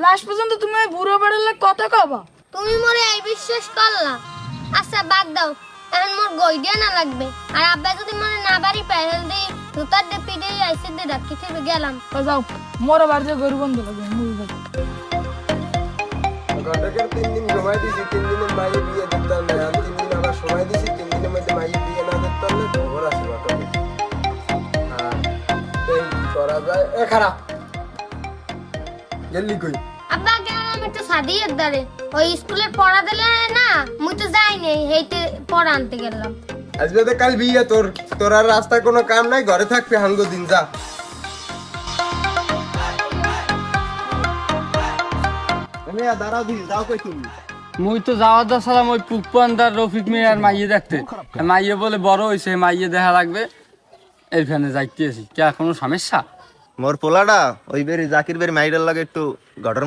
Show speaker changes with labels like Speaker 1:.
Speaker 1: Last পর্যন্ত তুমি ওই বুড়ো বেড়ালে কথা কবা?
Speaker 2: তুমি মোরে এই বিশ্বাস করলা? আচ্ছা বাদ দাও, এখন মোর গইডিয়া না লাগবে। আর আব্বা যদি মনে না বাড়ি পেহেল দি জুতার দে পিডে আইসে দে ডাকি থেকে গেলাম।
Speaker 1: যাও মোর বাড়িতে গরু বন্ধ লাগবে মুই যাই।
Speaker 3: ঘটকের 3 দিন সময় দিছি, 3 দিনের মাইয়ে বিয়ে দিতাম না, আর 3 দিন আবার সময় দিছি, 3 দিনের মধ্যে মাইয়ে বিয়ে না দিতাম না, খবর আছে ঘটকে। আর এই করা যায় এ খারাপ গেলি কই?
Speaker 2: আব্বা গেলাম একটু সাদিয়ের দারে, ওই স্কুলের পড়া দিলে না, মুই তো যাইনি, হেইতে পড়া আনতে গেলাম।
Speaker 3: আজকে তো কাল বিয়ে, তোর আর রাস্তায় কোনো কাম নাই, ঘরে থাকবি হাঙ্গো দিন যা। দাঁড়াও দিন, যাও কই তুমি?
Speaker 4: মুই তো যাওয়ার দাসালাম ওই পুকপান্দার রফিক মিয়ার মাইয়ে দেখতে। মাইয়ে বলে বড় হয়েছে, মাইয়ে দেখা লাগবে, এইখানে যাইতে আছি। কে কোনো সমস্যা?
Speaker 5: মোর পোলাটা ওই বেরি জাকির বেরি মাইডার লাগে একটু ঘটর